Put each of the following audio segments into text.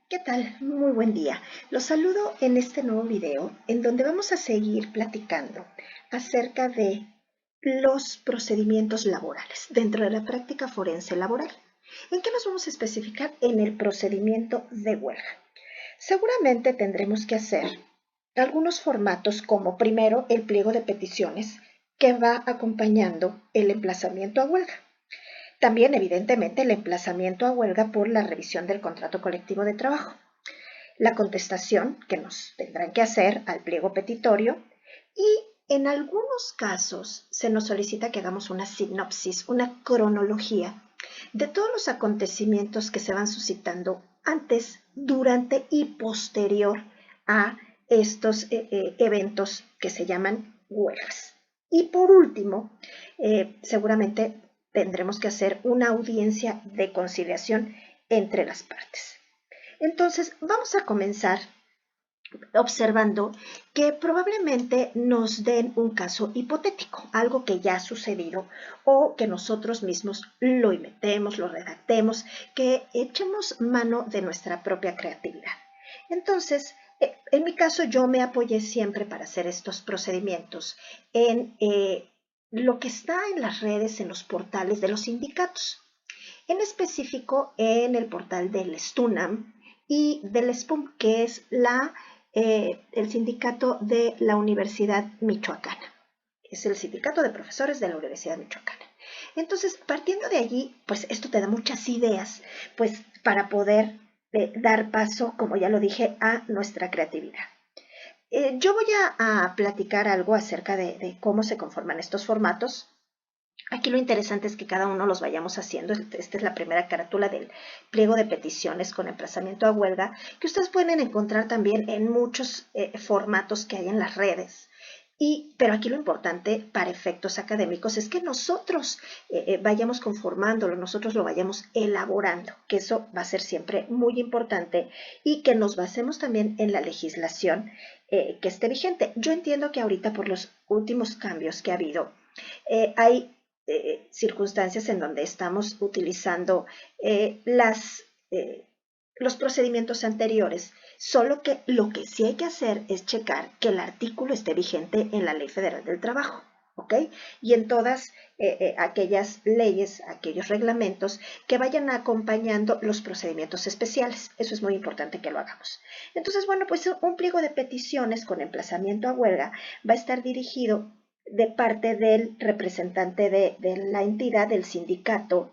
¿Qué tal? Muy buen día. Los saludo en este nuevo video en donde vamos a seguir platicando acerca de los procedimientos laborales dentro de la práctica forense laboral. ¿En qué nos vamos a especificar? En el procedimiento de huelga. Seguramente tendremos que hacer algunos formatos como primero el pliego de peticiones que va acompañando el emplazamiento a huelga. También, evidentemente, el emplazamiento a huelga por la revisión del contrato colectivo de trabajo. La contestación que nos tendrán que hacer al pliego petitorio y en algunos casos se nos solicita que hagamos una sinopsis, una cronología de todos los acontecimientos que se van suscitando antes, durante y posterior a estos eventos que se llaman huelgas. Y por último, seguramente tendremos que hacer una audiencia de conciliación entre las partes. Entonces, vamos a comenzar observando que probablemente nos den un caso hipotético, algo que ya ha sucedido o que nosotros mismos lo inventemos, lo redactemos, que echemos mano de nuestra propia creatividad. Entonces, en mi caso yo me apoyé siempre para hacer estos procedimientos en lo que está en las redes, en los portales de los sindicatos, en específico en el portal del STUNAM y del SPUM, que es el sindicato de la Universidad Michoacana. Es el sindicato de profesores de la Universidad Michoacana. Entonces, partiendo de allí, pues esto te da muchas ideas, pues para poder dar paso, como ya lo dije, a nuestra creatividad. Yo voy a platicar algo acerca de cómo se conforman estos formatos. Aquí lo interesante es que cada uno los vayamos haciendo. Esta es la primera carátula del pliego de peticiones con emplazamiento a huelga, que ustedes pueden encontrar también en muchos formatos que hay en las redes. Pero aquí lo importante para efectos académicos es que nosotros vayamos conformándolo, nosotros lo vayamos elaborando, que eso va a ser siempre muy importante y que nos basemos también en la legislación que esté vigente. Yo entiendo que ahorita por los últimos cambios que ha habido, hay circunstancias en donde estamos utilizando los procedimientos anteriores, solo que lo que sí hay que hacer es checar que el artículo esté vigente en la Ley Federal del Trabajo, ¿ok? Y en todas aquellas leyes, aquellos reglamentos que vayan acompañando los procedimientos especiales. Eso es muy importante que lo hagamos. Entonces, bueno, pues un pliego de peticiones con emplazamiento a huelga va a estar dirigido de parte del representante de la entidad, del sindicato,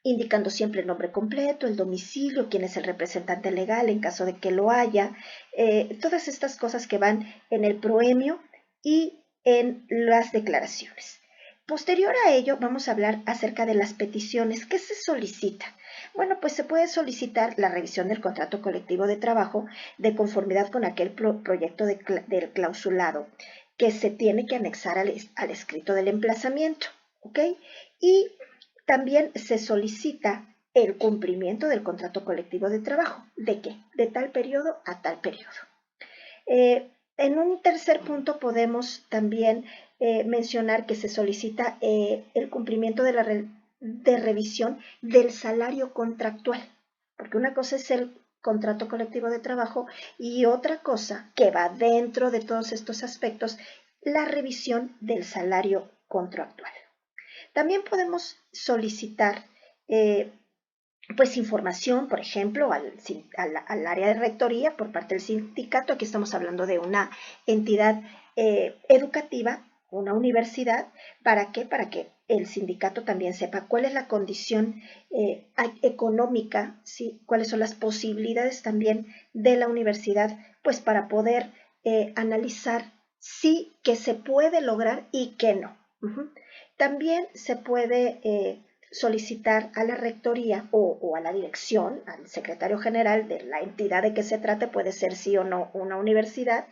indicando siempre el nombre completo, el domicilio, quién es el representante legal en caso de que lo haya, todas estas cosas que van en el proemio y en las declaraciones. Posterior a ello, vamos a hablar acerca de las peticiones. ¿Qué se solicita? Bueno, pues se puede solicitar la revisión del contrato colectivo de trabajo de conformidad con aquel proyecto del clausulado que se tiene que anexar al escrito del emplazamiento, ¿ok? Y también se solicita el cumplimiento del contrato colectivo de trabajo. ¿De qué? De tal periodo a tal periodo. En un tercer punto podemos también mencionar que se solicita el cumplimiento de revisión del salario contractual, porque una cosa es el contrato colectivo de trabajo y otra cosa que va dentro de todos estos aspectos, la revisión del salario contractual. También podemos solicitar pues información, por ejemplo, al área de rectoría por parte del sindicato. Aquí estamos hablando de una entidad educativa, una universidad. ¿Para qué? Para que el sindicato también sepa cuál es la condición económica, ¿sí? Cuáles son las posibilidades también de la universidad, pues para poder analizar sí que se puede lograr y que no. También se puede solicitar a la rectoría o a la dirección, al secretario general de la entidad de que se trate, puede ser sí o no una universidad,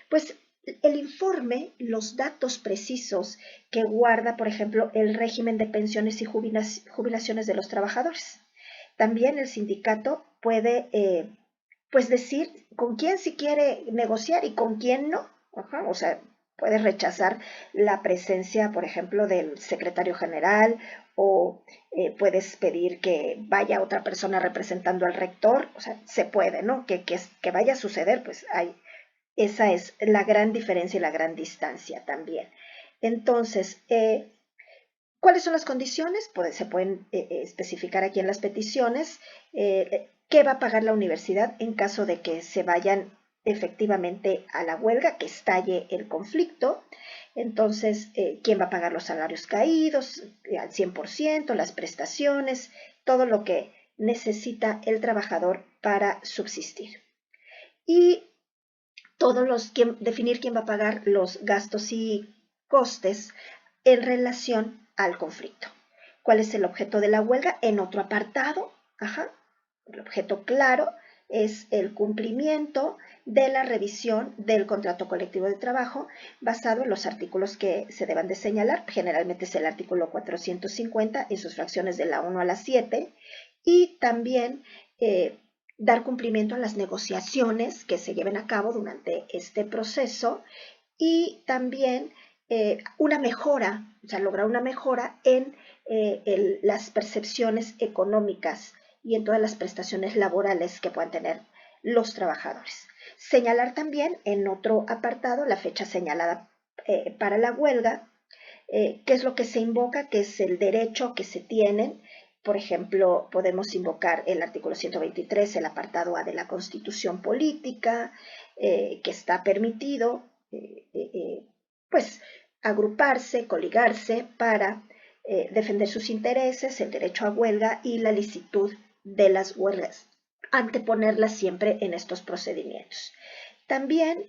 pues el informe, los datos precisos que guarda, por ejemplo, el régimen de pensiones y jubilaciones de los trabajadores. También el sindicato puede pues decir con quién sí quiere negociar y con quién no. O sea, puedes rechazar la presencia, por ejemplo, del secretario general o puedes pedir que vaya otra persona representando al rector, o sea, se puede, ¿no? Que vaya a suceder, pues esa es la gran diferencia y la gran distancia también. Entonces, ¿cuáles son las condiciones? Pues se pueden especificar aquí en las peticiones. ¿Qué va a pagar la universidad en caso de que se vayan efectivamente a la huelga, que estalle el conflicto? Entonces, ¿quién va a pagar los salarios caídos al 100%, las prestaciones, todo lo que necesita el trabajador para subsistir? Y definir quién va a pagar los gastos y costes en relación al conflicto. ¿Cuál es el objeto de la huelga? En otro apartado, el objeto claro es el cumplimiento de la revisión del contrato colectivo de trabajo basado en los artículos que se deban de señalar. Generalmente es el artículo 450 en sus fracciones de la 1 a la 7 y también dar cumplimiento a las negociaciones que se lleven a cabo durante este proceso y también una mejora, o sea, lograr una mejora en las percepciones económicas y en todas las prestaciones laborales que puedan tener los trabajadores. Señalar también en otro apartado la fecha señalada para la huelga, qué es lo que se invoca, que es el derecho que se tienen. Por ejemplo, podemos invocar el artículo 123, el apartado A de la Constitución Política, que está permitido, pues, agruparse, coligarse para defender sus intereses, el derecho a huelga y la licitud de las huelgas, anteponerlas siempre en estos procedimientos. También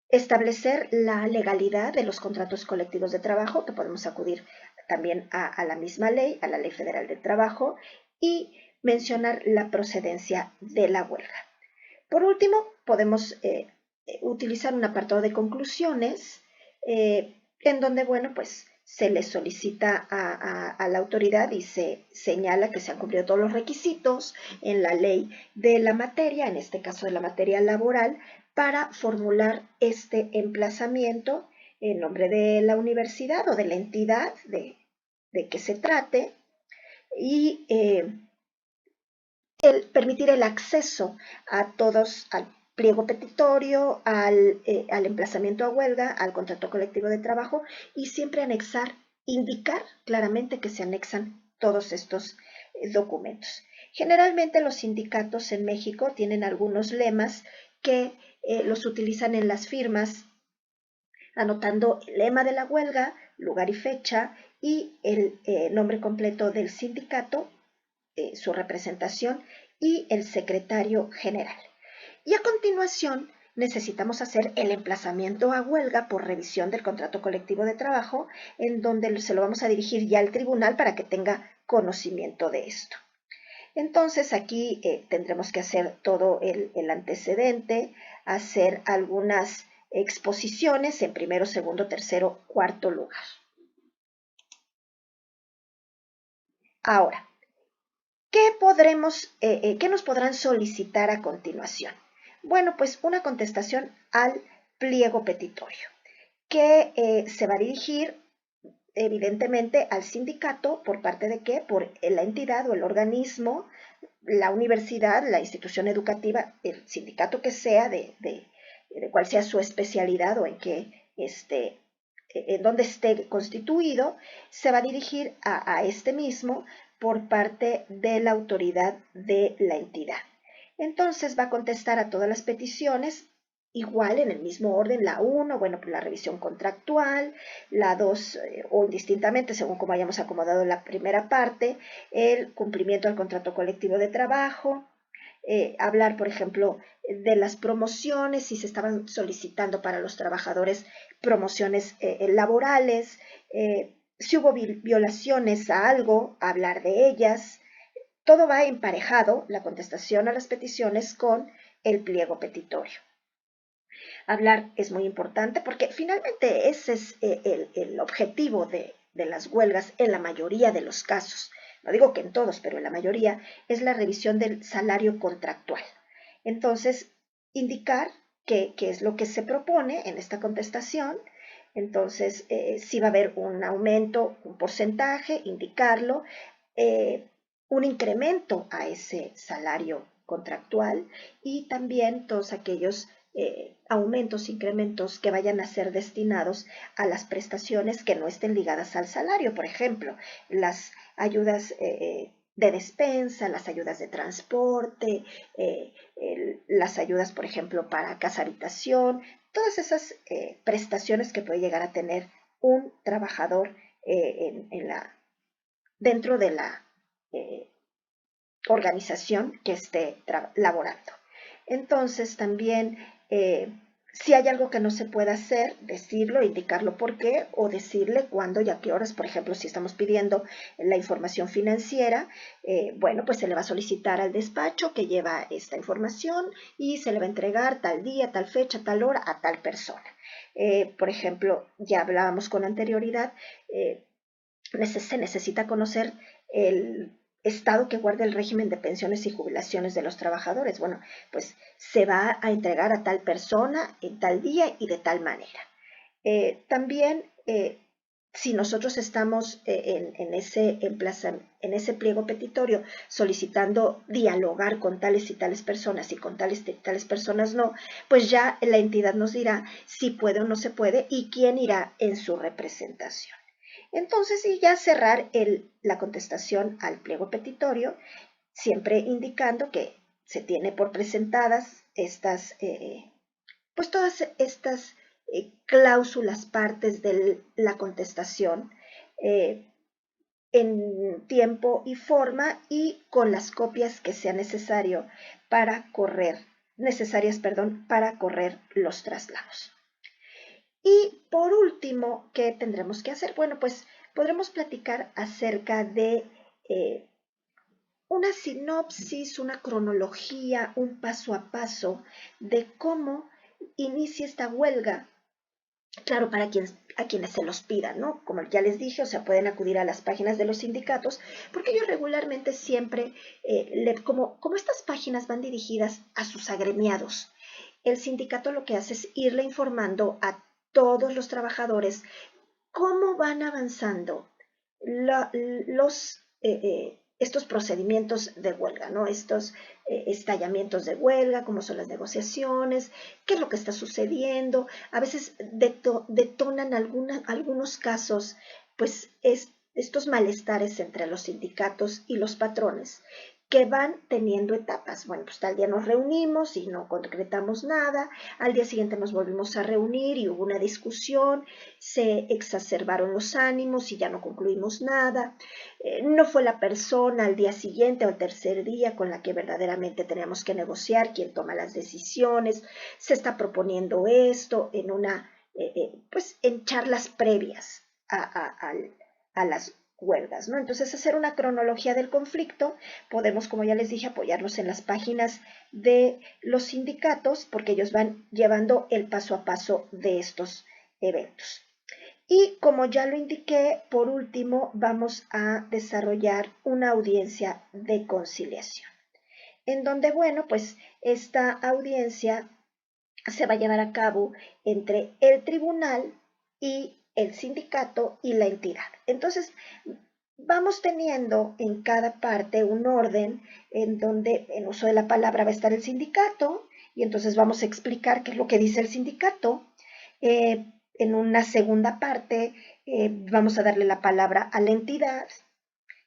establecer la legalidad de los contratos colectivos de trabajo, que podemos acudir también a la misma ley, a la Ley Federal del Trabajo, y mencionar la procedencia de la huelga. Por último, podemos utilizar un apartado de conclusiones en donde, bueno, pues se le solicita a la autoridad y se señala que se han cumplido todos los requisitos en la ley de la materia, en este caso de la materia laboral, para formular este emplazamiento en nombre de la universidad o de la entidad de que se trate y permitir el acceso a todos al pliego petitorio, al emplazamiento a huelga, al contrato colectivo de trabajo y siempre indicar claramente que se anexan todos estos documentos. Generalmente los sindicatos en México tienen algunos lemas que los utilizan en las firmas, anotando el lema de la huelga, lugar y fecha y el nombre completo del sindicato, su representación y el secretario general. Y a continuación necesitamos hacer el emplazamiento a huelga por revisión del contrato colectivo de trabajo, en donde se lo vamos a dirigir ya al tribunal para que tenga conocimiento de esto. Entonces aquí tendremos que hacer todo el antecedente, hacer algunas exposiciones en primero, segundo, tercero, cuarto lugar. Ahora, ¿qué nos podrán solicitar a continuación? Bueno, pues una contestación al pliego petitorio, que se va a dirigir evidentemente al sindicato, ¿por parte de qué? Por la entidad o el organismo, la universidad, la institución educativa, el sindicato que sea, de cuál sea su especialidad o en dónde esté constituido, se va a dirigir a este mismo por parte de la autoridad de la entidad. Entonces va a contestar a todas las peticiones, igual en el mismo orden, la 1, bueno, pues la revisión contractual, la 2, o indistintamente, según como hayamos acomodado la primera parte, el cumplimiento del contrato colectivo de trabajo, hablar, por ejemplo, de las promociones, si se estaban solicitando para los trabajadores promociones laborales, si hubo violaciones a algo, hablar de ellas. Todo va emparejado, la contestación a las peticiones, con el pliego petitorio. Hablar es muy importante porque finalmente ese es el objetivo de las huelgas en la mayoría de los casos. No digo que en todos, pero en la mayoría es la revisión del salario contractual. Entonces, indicar qué es lo que se propone en esta contestación. Entonces, si va a haber un aumento, un porcentaje, indicarlo, un incremento a ese salario contractual y también todos aquellos aumentos, incrementos que vayan a ser destinados a las prestaciones que no estén ligadas al salario. Por ejemplo, las ayudas de despensa, las ayudas de transporte, las ayudas, por ejemplo, para casa habitación, todas esas prestaciones que puede llegar a tener un trabajador dentro de la eh, organización que esté laborando. Entonces también si hay algo que no se puede hacer, decirlo, indicarlo por qué o decirle cuándo y a qué horas. Por ejemplo, si estamos pidiendo la información financiera, bueno, pues se le va a solicitar al despacho que lleva esta información y se le va a entregar tal día, tal fecha, tal hora a tal persona. Por ejemplo, ya hablábamos con anterioridad, se necesita conocer el estado que guarda el régimen de pensiones y jubilaciones de los trabajadores. Bueno, pues se va a entregar a tal persona en tal día y de tal manera. También, si nosotros estamos en ese pliego petitorio solicitando dialogar con tales y tales personas y con tales y tales personas no, pues ya la entidad nos dirá si puede o no se puede y quién irá en su representación. Entonces, y ya cerrar la contestación al pliego petitorio, siempre indicando que se tiene por presentadas pues todas estas cláusulas, partes de la contestación, en tiempo y forma y con las copias que sea necesarias para correr los traslados. Y por último, ¿qué tendremos que hacer? Bueno, pues podremos platicar acerca de una sinopsis, una cronología, un paso a paso de cómo inicia esta huelga. Claro, a quienes se los pidan, ¿no? Como ya les dije, o sea, pueden acudir a las páginas de los sindicatos, porque ellos regularmente siempre, como estas páginas van dirigidas a sus agremiados, el sindicato lo que hace es irle informando a todos los trabajadores cómo van avanzando estos procedimientos de huelga, ¿no? Estos estallamientos de huelga, cómo son las negociaciones, qué es lo que está sucediendo. A veces detonan algunos casos, pues estos malestares entre los sindicatos y los patrones que van teniendo etapas. Bueno, pues tal día nos reunimos y no concretamos nada, al día siguiente nos volvimos a reunir y hubo una discusión, se exacerbaron los ánimos y ya no concluimos nada. No fue la persona al día siguiente o al tercer día con la que verdaderamente teníamos que negociar, quien toma las decisiones, se está proponiendo esto pues en charlas previas a las huelgas, ¿no? Entonces, hacer una cronología del conflicto, podemos, como ya les dije, apoyarnos en las páginas de los sindicatos, porque ellos van llevando el paso a paso de estos eventos. Y como ya lo indiqué, por último, vamos a desarrollar una audiencia de conciliación, en donde, bueno, pues esta audiencia se va a llevar a cabo entre el tribunal y el sindicato y la entidad. Entonces, vamos teniendo en cada parte un orden en donde en uso de la palabra va a estar el sindicato y entonces vamos a explicar qué es lo que dice el sindicato. En una segunda parte vamos a darle la palabra a la entidad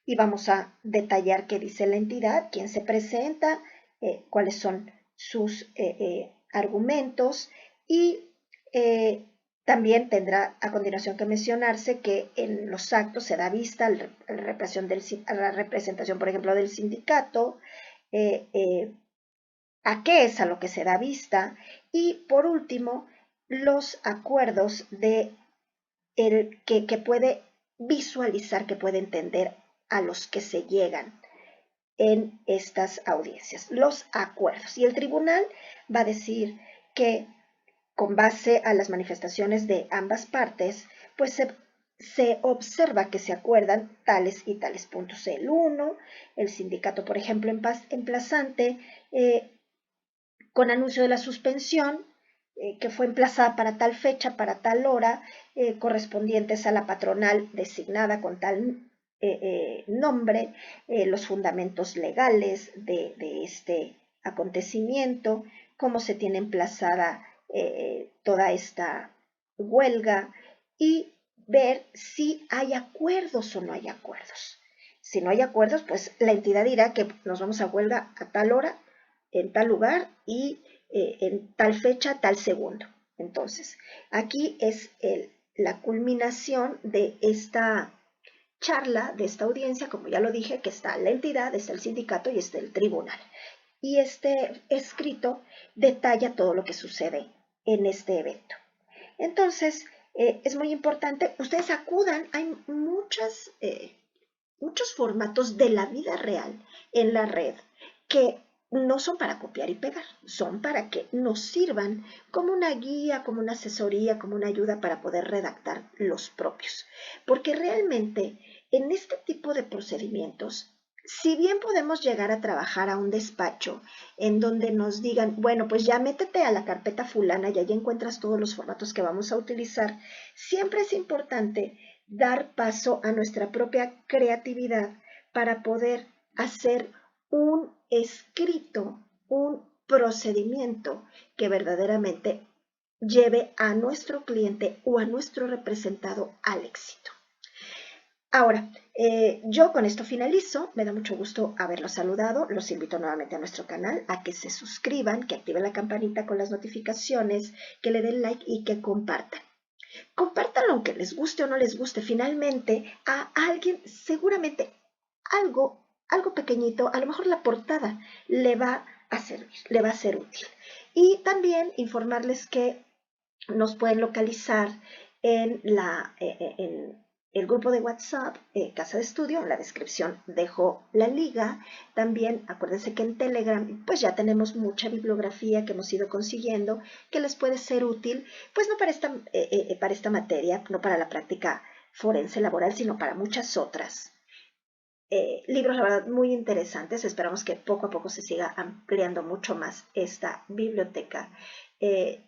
y vamos a detallar qué dice la entidad, quién se presenta, cuáles son sus argumentos y también tendrá a continuación que mencionarse que en los actos se da vista a la representación, por ejemplo, del sindicato, a qué es a lo que se da vista y, por último, los acuerdos que puede visualizar, que puede entender a los que se llegan en estas audiencias, los acuerdos. Y el tribunal va a decir que con base a las manifestaciones de ambas partes, pues se observa que se acuerdan tales y tales puntos. El uno, el sindicato, por ejemplo, emplazante, con anuncio de la suspensión, que fue emplazada para tal fecha, para tal hora, correspondientes a la patronal designada con tal nombre, los fundamentos legales de este acontecimiento, cómo se tiene emplazada toda esta huelga y ver si hay acuerdos o no hay acuerdos. Si no hay acuerdos, pues la entidad dirá que nos vamos a huelga a tal hora, en tal lugar y en tal fecha, tal segundo. Entonces, aquí es la culminación de esta charla, de esta audiencia, como ya lo dije, que está la entidad, está el sindicato y está el tribunal. Y este escrito detalla todo lo que sucede en este evento. Entonces, es muy importante, ustedes acudan, hay muchos formatos de la vida real en la red que no son para copiar y pegar, son para que nos sirvan como una guía, como una asesoría, como una ayuda para poder redactar los propios. Porque realmente en este tipo de procedimientos, si bien podemos llegar a trabajar a un despacho en donde nos digan, bueno, pues ya métete a la carpeta fulana y allí encuentras todos los formatos que vamos a utilizar, siempre es importante dar paso a nuestra propia creatividad para poder hacer un escrito, un procedimiento que verdaderamente lleve a nuestro cliente o a nuestro representado al éxito. Ahora, yo con esto finalizo, me da mucho gusto haberlos saludado, los invito nuevamente a nuestro canal, a que se suscriban, que activen la campanita con las notificaciones, que le den like y que compartan. Compártanlo aunque les guste o no les guste, finalmente a alguien seguramente algo pequeñito, a lo mejor la portada le va a servir, le va a ser útil. Y también informarles que nos pueden localizar en el grupo de WhatsApp, Casa de Estudio. En la descripción dejo la liga. También acuérdense que en Telegram pues ya tenemos mucha bibliografía que hemos ido consiguiendo que les puede ser útil, pues no para esta materia, no para la práctica forense laboral, sino para muchas otras. Libros, la verdad, muy interesantes. Esperamos que poco a poco se siga ampliando mucho más esta biblioteca.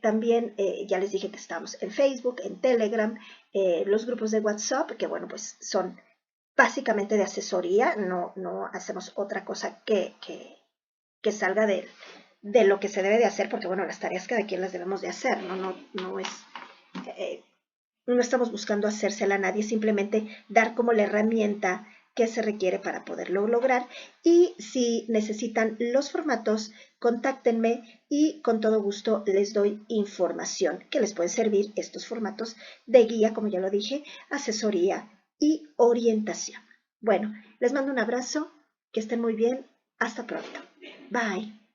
También ya les dije que estamos en Facebook, en Telegram, los grupos de WhatsApp, que bueno, pues son básicamente de asesoría, no hacemos otra cosa que salga de lo que se debe de hacer, porque bueno, las tareas cada quien las debemos de hacer, no es... no estamos buscando hacérsela a nadie, simplemente dar como la herramienta que se requiere para poderlo lograr. Y si necesitan los formatos, contáctenme y con todo gusto les doy información que les pueden servir estos formatos de guía, como ya lo dije, asesoría y orientación. Bueno, les mando un abrazo, que estén muy bien, hasta pronto. Bye.